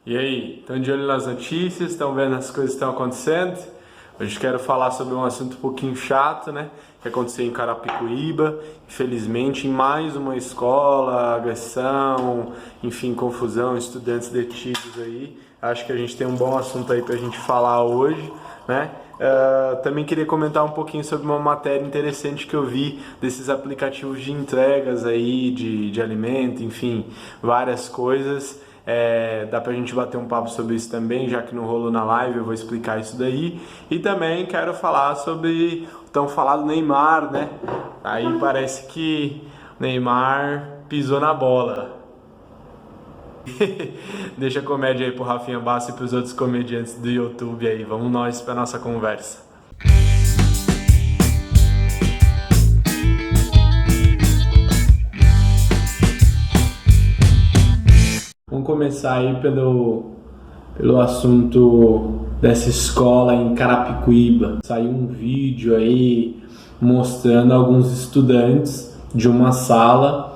E aí, estão de olho nas notícias? Estão vendo as coisas que estão acontecendo? Hoje quero falar sobre um assunto um pouquinho chato, né? Que aconteceu em Carapicuíba, infelizmente, em mais uma escola, agressão, enfim, confusão, estudantes detidos aí. Acho que a gente tem um bom assunto aí pra gente falar hoje, né? Também queria comentar um pouquinho sobre uma matéria interessante que eu vi desses aplicativos de entregas aí, de alimento, enfim, várias coisas. Dá pra gente bater um papo sobre isso também, já que não rolou na live, eu vou explicar isso daí. E também quero falar sobre o tão falado Neymar, né? Aí parece que Neymar pisou na bola. Deixa a comédia aí pro Rafinha Bastos e pros outros comediantes do YouTube aí. Vamos nós pra nossa conversa. Vamos começar aí pelo assunto dessa escola em Carapicuíba. Saiu um vídeo aí mostrando alguns estudantes de uma sala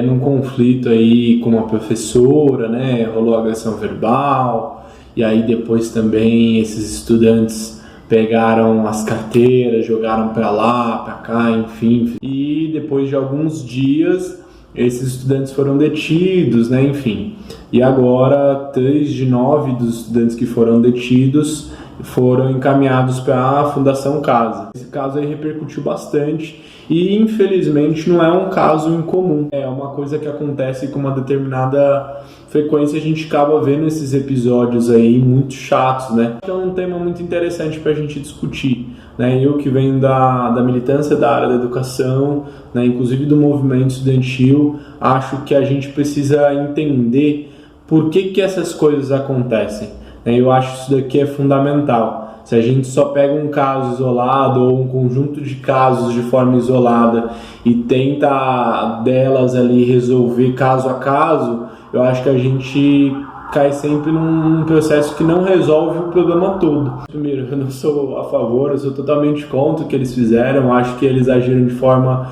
num conflito aí com uma professora, né? Rolou agressão verbal, e aí depois também esses estudantes pegaram as carteiras, jogaram pra lá, pra cá, enfim. E depois de alguns dias, esses estudantes foram detidos, né? Enfim. E agora, 3 de 9 dos estudantes que foram detidos foram encaminhados para a Fundação Casa. Esse caso aí repercutiu bastante e, infelizmente, não é um caso incomum. É uma coisa que acontece com uma determinada frequência. A gente acaba vendo esses episódios aí muito chatos, né? Então é um tema muito interessante para a gente discutir, né? Eu que venho da militância da área da educação, né? Inclusive do movimento estudantil, acho que a gente precisa entender por que essas coisas acontecem. Eu acho isso daqui é fundamental. Se a gente só pega um caso isolado ou um conjunto de casos de forma isolada e tenta delas ali resolver caso a caso, eu acho que a gente cai sempre num processo que não resolve o problema todo. Primeiro, eu não sou a favor, eu sou totalmente contra o que eles fizeram, acho que eles agiram de forma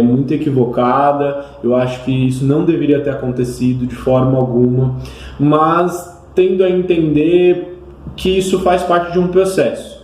muito equivocada, eu acho que isso não deveria ter acontecido de forma alguma, mas tendo a entender que isso faz parte de um processo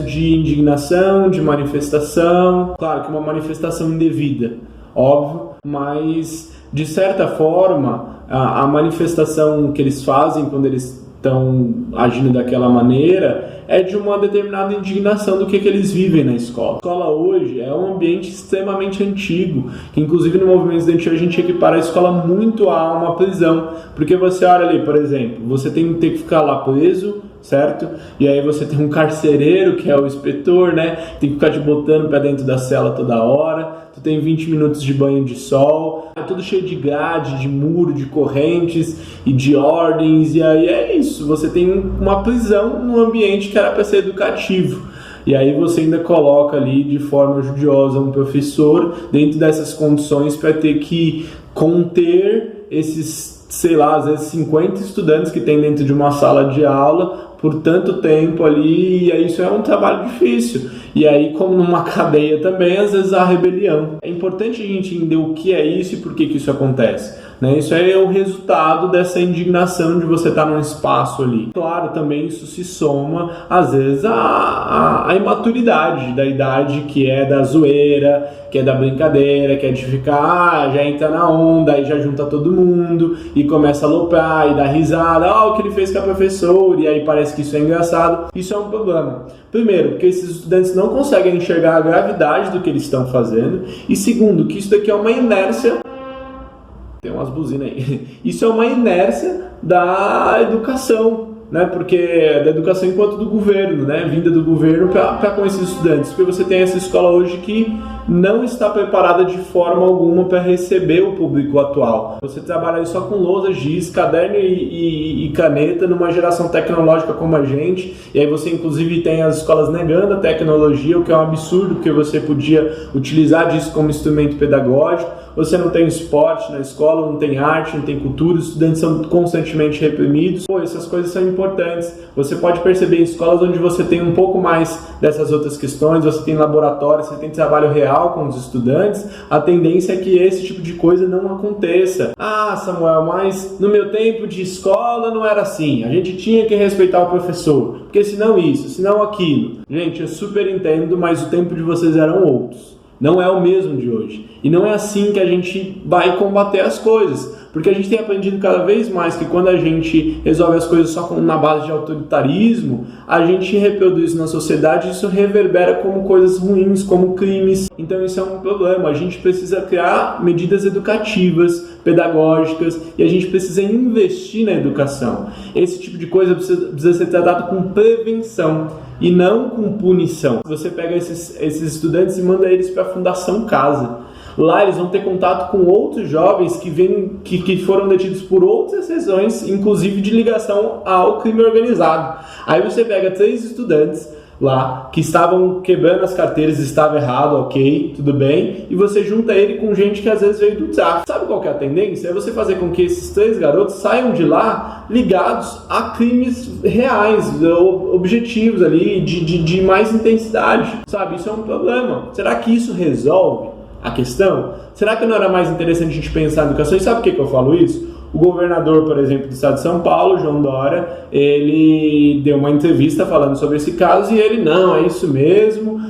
de indignação, de manifestação, claro que uma manifestação indevida, óbvio, mas de certa forma a manifestação que eles fazem quando eles estão agindo daquela maneira é de uma determinada indignação do que eles vivem na escola. A escola hoje é um ambiente extremamente antigo, que inclusive no movimento estudantil a gente equipara a escola muito a uma prisão, porque você olha ali, por exemplo, você tem que ficar lá preso, certo? E aí você tem um carcereiro, que é o inspetor, né? Tem que ficar te botando pra dentro da cela toda hora, tu tem 20 minutos de banho de sol, é tudo cheio de grade, de muro, de correntes e de ordens, e aí é isso, você tem uma prisão num ambiente que era para ser educativo. E aí você ainda coloca ali de forma judiciosa um professor dentro dessas condições para ter que conter esses, sei lá, às vezes 50 estudantes que tem dentro de uma sala de aula por tanto tempo ali, e aí isso é um trabalho difícil. E aí, como numa cadeia também, às vezes há rebelião. É importante a gente entender o que é isso e por que isso acontece, né? Isso é o resultado dessa indignação de você estar num espaço ali. Claro, também isso se soma, às vezes, à imaturidade da idade, que é da zoeira, que é da brincadeira, que é de ficar, já entra na onda, aí já junta todo mundo e começa a aloprar e dar risada, o que ele fez com a professora, e aí parece que isso é engraçado. Isso é um problema. Primeiro, porque esses estudantes não conseguem enxergar a gravidade do que eles estão fazendo, e segundo, que isso daqui é uma inércia. Tem umas buzinas aí. Isso é uma inércia da educação, né? Porque da educação enquanto do governo, né? Vinda do governo para com esses estudantes. Porque você tem essa escola hoje que não está preparada de forma alguma para receber o público atual. Você trabalha só com lousa, giz, caderno e caneta numa geração tecnológica como a gente, e aí você inclusive tem as escolas negando a tecnologia, o que é um absurdo, porque você podia utilizar disso como instrumento pedagógico. você não tem esporte na escola, não tem arte, não tem cultura, os estudantes são constantemente reprimidos. Pô, essas coisas são importantes. Você pode perceber em escolas onde você tem um pouco mais dessas outras questões, você tem laboratório, você tem trabalho real com os estudantes, a tendência é que esse tipo de coisa não aconteça. Ah, Samuel, mas no meu tempo de escola não era assim, a gente tinha que respeitar o professor, porque senão isso, senão aquilo. Gente, eu super entendo, mas o tempo de vocês eram outros. Não é o mesmo de hoje. E não é assim que a gente vai combater as coisas. Porque a gente tem aprendido cada vez mais que quando a gente resolve as coisas só na base de autoritarismo, a gente reproduz na sociedade e isso reverbera como coisas ruins, como crimes. Então isso é um problema. A gente precisa criar medidas educativas, pedagógicas, e a gente precisa investir na educação. Esse tipo de coisa precisa ser tratado com prevenção e não com punição. Você pega esses estudantes e manda eles para a Fundação Casa. Lá eles vão ter contato com outros jovens que foram detidos por outras razões, inclusive de ligação ao crime organizado. Aí você pega 3 estudantes lá que estavam quebrando as carteiras, estava errado, ok, tudo bem, e você junta ele com gente que às vezes veio do tráfico. Sabe qual que é a tendência? É você fazer com que esses 3 garotos saiam de lá ligados a crimes reais, objetivos ali, de mais intensidade, sabe? Isso é um problema. Será que isso resolve a questão? Será que não era mais interessante a gente pensar na educação? E sabe por que eu falo isso? O governador, por exemplo, do estado de São Paulo, João Dória, ele deu uma entrevista falando sobre esse caso e ele, não, é isso mesmo,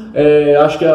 acho que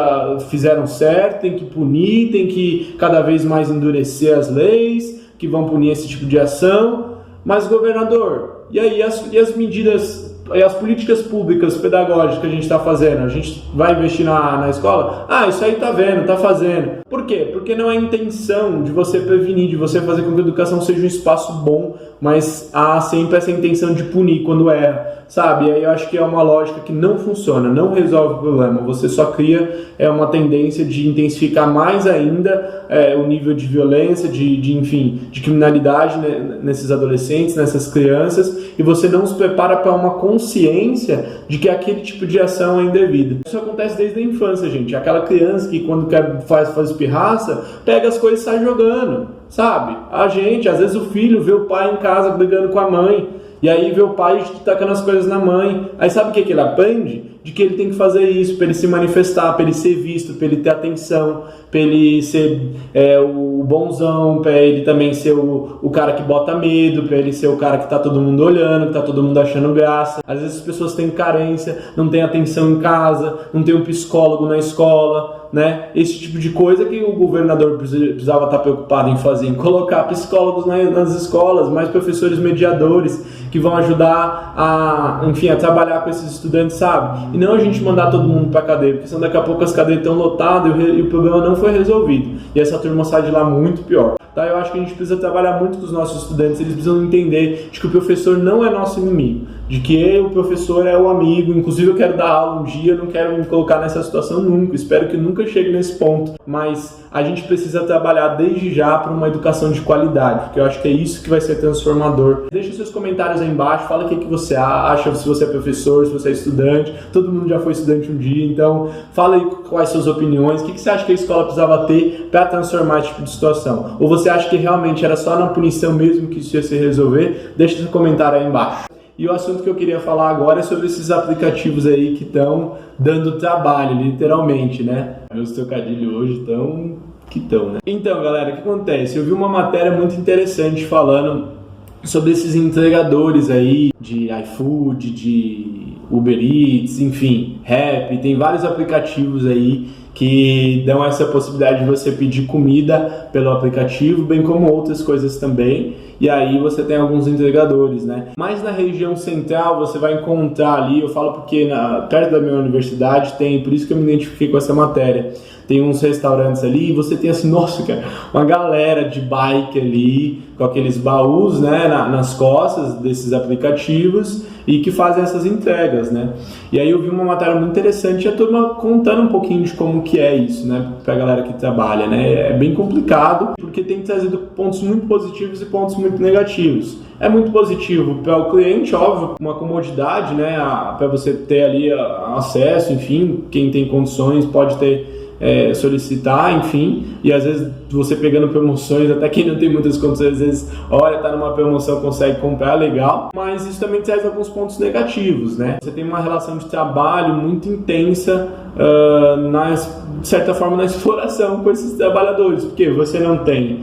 fizeram certo, tem que punir, tem que cada vez mais endurecer as leis que vão punir esse tipo de ação. Mas, governador, e aí as medidas e as políticas públicas pedagógicas que a gente está fazendo? A gente vai investir na escola? Ah, isso aí tá vendo, tá fazendo. Por quê? Porque não é a intenção de você prevenir, de você fazer com que a educação seja um espaço bom, mas há sempre essa intenção de punir quando erra, sabe? E aí eu acho que é uma lógica que não funciona, não resolve o problema. Você só cria uma tendência de intensificar mais ainda o nível de violência, de criminalidade, né, nesses adolescentes, nessas crianças, e você não se prepara para uma consciência de que aquele tipo de ação é indevida. Isso acontece desde a infância, gente. Aquela criança que quando faz pirraça, pega as coisas e sai jogando, sabe? A gente, às vezes o filho vê o pai em casa brigando com a mãe, e aí vê o pai tacando as coisas na mãe. Aí sabe o que ele aprende? De que ele tem que fazer isso, para ele se manifestar, para ele ser visto, para ele ter atenção, para ele ser o bonzão, para ele também ser o cara que bota medo, para ele ser o cara que tá todo mundo olhando, que tá todo mundo achando graça. Às vezes as pessoas têm carência, não têm atenção em casa, não tem um psicólogo na escola, né? Esse tipo de coisa que o governador precisava estar preocupado em fazer, em colocar psicólogos nas escolas, mais professores mediadores que vão ajudar a trabalhar com esses estudantes, sabe? E não a gente mandar todo mundo pra cadeia, porque senão daqui a pouco as cadeias estão lotadas e o problema não foi resolvido. E essa turma sai de lá muito pior. Tá? Eu acho que a gente precisa trabalhar muito com os nossos estudantes, eles precisam entender de que o professor não é nosso inimigo, de que o professor é o amigo. Inclusive eu quero dar aula um dia, eu não quero me colocar nessa situação nunca, espero que nunca chegue nesse ponto, mas a gente precisa trabalhar desde já para uma educação de qualidade, porque eu acho que é isso que vai ser transformador. Deixa os seus comentários aí embaixo, fala o que você acha, se você é professor, se você é estudante, todo mundo já foi estudante um dia, então fala aí quais suas opiniões, o que você acha que a escola precisava ter para transformar esse tipo de situação, ou você acha que realmente era só na punição mesmo que isso ia se resolver? Deixa seu comentário aí embaixo. E o assunto que eu queria falar agora é sobre esses aplicativos aí que estão dando trabalho, literalmente, né? Meus trocadilhos hoje estão, né? Então, galera, o que acontece? Eu vi uma matéria muito interessante falando sobre esses entregadores aí de iFood, de Uber Eats, enfim, Rappi, tem vários aplicativos aí que dão essa possibilidade de você pedir comida pelo aplicativo, bem como outras coisas também, e aí você tem alguns entregadores, né? Mas na região central você vai encontrar ali, eu falo porque perto da minha universidade tem, por isso que eu me identifiquei com essa matéria, tem uns restaurantes ali e você tem assim, nossa, cara, uma galera de bike ali, com aqueles baús, né, nas costas desses aplicativos e que fazem essas entregas, né? E aí eu vi uma matéria muito interessante e a turma contando um pouquinho de como que é isso, né, pra galera que trabalha, né? É bem complicado, porque tem trazido pontos muito positivos e pontos muito negativos. É muito positivo para o cliente, óbvio, uma comodidade, né, para você ter ali acesso, enfim, quem tem condições pode ter solicitar, enfim, e às vezes você pegando promoções, até quem não tem muitas condições, às vezes, olha, tá numa promoção, consegue comprar, legal, mas isso também traz alguns pontos negativos, né? Você tem uma relação de trabalho muito intensa, de certa forma, na exploração com esses trabalhadores, porque você não tem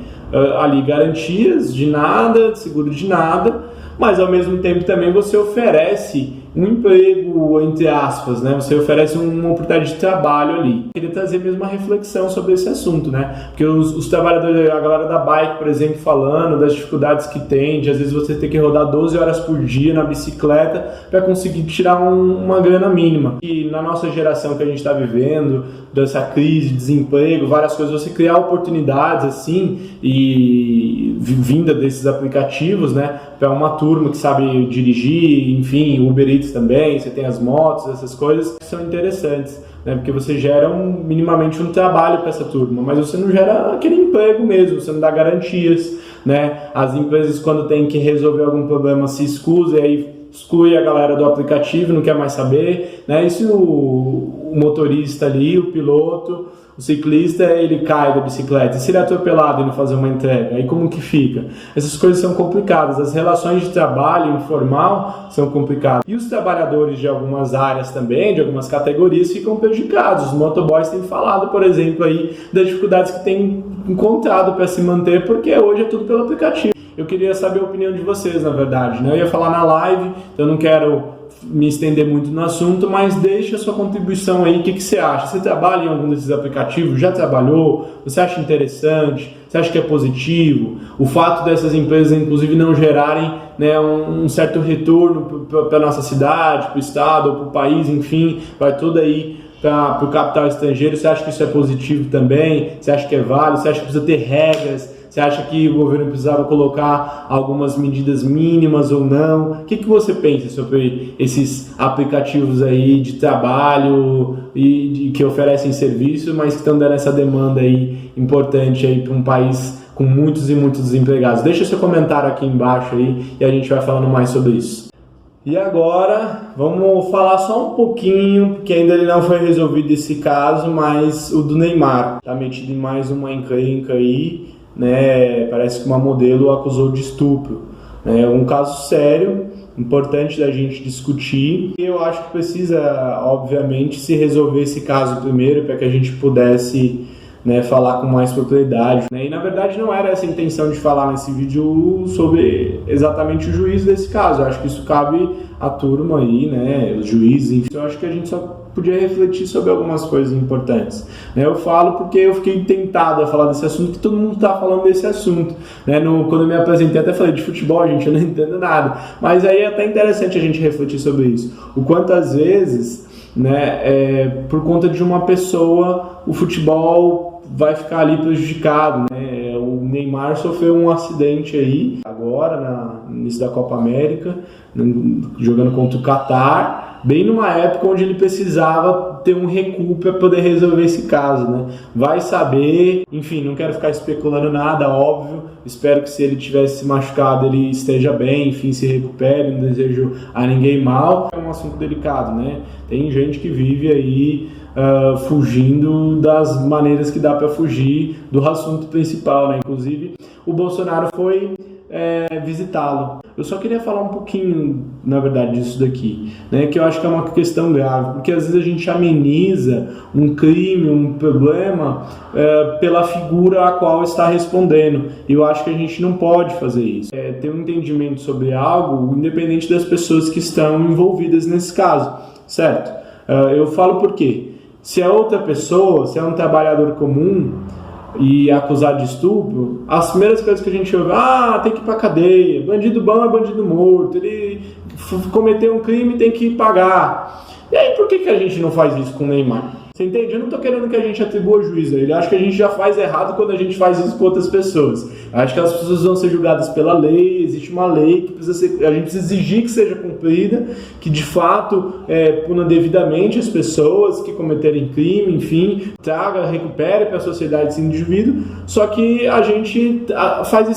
ali garantias de nada, de seguro de nada, mas ao mesmo tempo também você oferece um emprego, entre aspas, né? Você oferece uma oportunidade de trabalho ali. Eu queria trazer mesmo uma reflexão sobre esse assunto, né? Porque os trabalhadores, a galera da bike, por exemplo, falando das dificuldades que tem, de às vezes você ter que rodar 12 horas por dia na bicicleta para conseguir tirar uma grana mínima. E na nossa geração que a gente está vivendo, dessa crise, desemprego, várias coisas, você criar oportunidades assim, e vinda desses aplicativos, né? Para uma turma que sabe dirigir, enfim, Uber Eats também, você tem as motos, essas coisas que são interessantes, né? Porque você gera minimamente um trabalho para essa turma, mas você não gera aquele emprego mesmo, você não dá garantias, né? As empresas, quando tem que resolver algum problema, se escusam, e aí exclui a galera do aplicativo, não quer mais saber, né? E se o motorista ali, o piloto, o ciclista, ele cai da bicicleta, e se ele é atropelado e não fazer uma entrega, aí como que fica? Essas coisas são complicadas, as relações de trabalho informal são complicadas. E os trabalhadores de algumas áreas também, de algumas categorias, ficam prejudicados. Os motoboys têm falado, por exemplo, aí das dificuldades que têm encontrado para se manter, porque hoje é tudo pelo aplicativo. Eu queria saber a opinião de vocês, na verdade, né? Eu ia falar na live, então eu não quero me estender muito no assunto, mas deixa a sua contribuição aí. O que você acha? Você trabalha em algum desses aplicativos? Já trabalhou? Você acha interessante? Você acha que é positivo? O fato dessas empresas, inclusive, não gerarem, né, um certo retorno para a nossa cidade, para o estado ou para o país, enfim, vai tudo aí para o capital estrangeiro. Você acha que isso é positivo também? Você acha que é válido? Você acha que precisa ter regras? Você acha que o governo precisava colocar algumas medidas mínimas ou não? O que você pensa sobre esses aplicativos aí de trabalho e que oferecem serviço, mas que estão dando essa demanda aí importante aí para um país com muitos e muitos desempregados? Deixa seu comentário aqui embaixo aí e a gente vai falando mais sobre isso. E agora, vamos falar só um pouquinho, porque ainda ele não foi resolvido esse caso, mas o do Neymar. Tá metido em mais uma encrenca aí, né? Parece que uma modelo o acusou de estupro. É um caso sério, importante da gente discutir. Eu acho que precisa, obviamente, se resolver esse caso primeiro, para que a gente pudesse, né, falar com mais propriedade, né? E na verdade não era essa a intenção de falar nesse vídeo sobre exatamente o juízo desse caso. Eu acho que isso cabe à turma aí, né, os juízes, enfim. Eu acho que a gente só podia refletir sobre algumas coisas importantes, né? Eu falo porque eu fiquei tentado a falar desse assunto, que todo mundo está falando desse assunto, né? Quando eu me apresentei até falei de futebol, gente, eu não entendo nada, mas aí é até interessante a gente refletir sobre isso, o quanto às vezes, né, por conta de uma pessoa, o futebol vai ficar ali prejudicado, né? O Neymar sofreu um acidente aí, agora, no início da Copa América, jogando contra o Catar, bem numa época onde ele precisava ter um recuo para poder resolver esse caso, né? Vai saber, enfim, não quero ficar especulando nada, óbvio, espero que se ele tivesse se machucado ele esteja bem, enfim, se recupere, não desejo a ninguém mal. É um assunto delicado, né? Tem gente que vive aí fugindo das maneiras que dá para fugir do assunto principal, né? Inclusive, o Bolsonaro foi visitá-lo. Eu só queria falar um pouquinho, na verdade, disso daqui, né? Que eu acho que é uma questão grave, porque às vezes a gente ameniza um crime, um problema pela figura a qual está respondendo, e eu acho que a gente não pode fazer isso. Ter um entendimento sobre algo, independente das pessoas que estão envolvidas nesse caso, certo? Eu falo por quê? Se é outra pessoa, se é um trabalhador comum e acusado de estupro, as primeiras coisas que a gente ouve, tem que ir pra cadeia, bandido bom é bandido morto, ele cometeu um crime, tem que pagar. E aí por que a gente não faz isso com o Neymar? Você entende? Eu não tô querendo que a gente atribua juízo a ele, acho que a gente já faz errado quando a gente faz isso com outras pessoas. Acho que as pessoas vão ser julgadas pela lei, existe uma lei que a gente precisa exigir que seja cumprida, que de fato puna devidamente as pessoas que cometerem crime, enfim, recupere para a sociedade esse indivíduo, só que a gente faz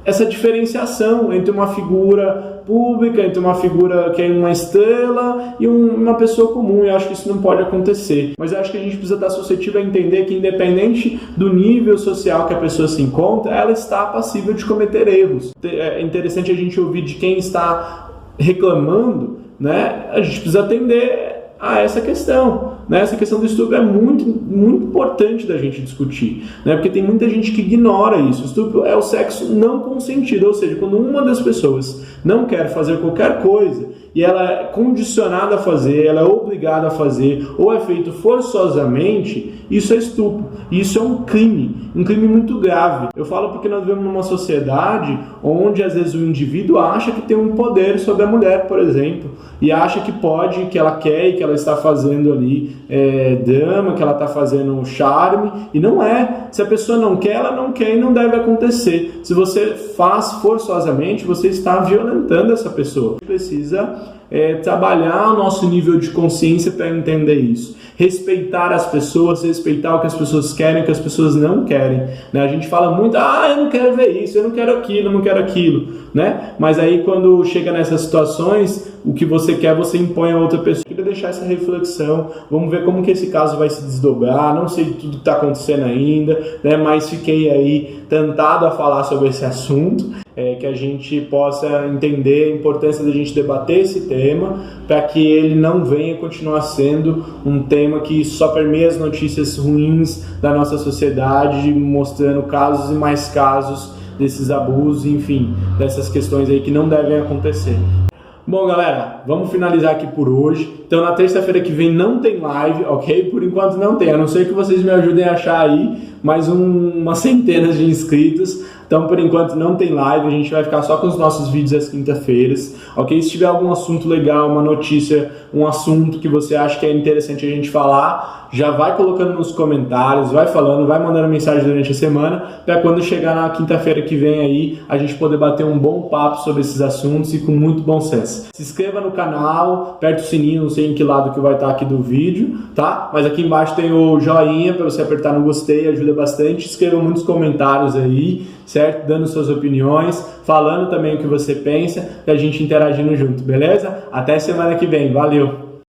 essa diferenciação entre uma figura pública, entre uma figura que é uma estrela e uma pessoa comum. Eu acho que isso não pode acontecer. Mas eu acho que a gente precisa estar suscetível a entender que, independente do nível social que a pessoa se encontra, ela está passível de cometer erros. É interessante a gente ouvir de quem está reclamando, né? A gente precisa atender a essa questão, né? Essa questão do estupro é muito, muito importante da gente discutir, né? Porque tem muita gente que ignora isso. O estupro é o sexo não consentido, ou seja, quando uma das pessoas não quer fazer qualquer coisa e ela é condicionada a fazer, ela é obrigada a fazer, ou é feito forçosamente, isso é estupro. E isso é um crime muito grave. Eu falo porque nós vivemos numa sociedade onde às vezes o indivíduo acha que tem um poder sobre a mulher, por exemplo, e acha que pode, que ela quer e que ela está fazendo ali drama, que ela está fazendo charme, e não é. Se a pessoa não quer, ela não quer e não deve acontecer. Se você faz forçosamente, você está violentando essa pessoa. Precisa trabalhar o nosso nível de consciência para entender isso. Respeitar as pessoas, respeitar o que as pessoas querem e o que as pessoas não querem, né? A gente fala muito, eu não quero ver isso, eu não quero aquilo, eu não quero aquilo, né? Mas aí quando chega nessas situações, o que você quer, você impõe a outra pessoa. Eu queria deixar essa reflexão, vamos ver como que esse caso vai se desdobrar, não sei tudo que está acontecendo ainda, né? Mas fiquei aí tentado a falar sobre esse assunto, que a gente possa entender a importância da gente debater esse tema, para que ele não venha continuar sendo um tema que só permeia as notícias ruins da nossa sociedade, mostrando casos e mais casos desses abusos, enfim, dessas questões aí que não devem acontecer. Bom, galera, vamos finalizar aqui por hoje. Então, na terça-feira que vem não tem live, ok? Por enquanto não tem, a não ser que vocês me ajudem a achar aí mais umas centenas de inscritos. Então, por enquanto não tem live, a gente vai ficar só com os nossos vídeos às quinta-feiras, ok? Se tiver algum assunto legal, uma notícia, um assunto que você acha que é interessante a gente falar, já vai colocando nos comentários, vai falando, vai mandando mensagem durante a semana, para quando chegar na quinta-feira que vem aí, a gente poder bater um bom papo sobre esses assuntos e com muito bom senso. Se inscreva no canal, aperte o sininho, não sei em que lado que vai estar aqui do vídeo, tá? Mas aqui embaixo tem o joinha para você apertar no gostei, ajuda bastante. Escreva muitos comentários aí, certo? Dando suas opiniões, falando também o que você pensa e a gente interagindo junto, beleza? Até semana que vem, valeu!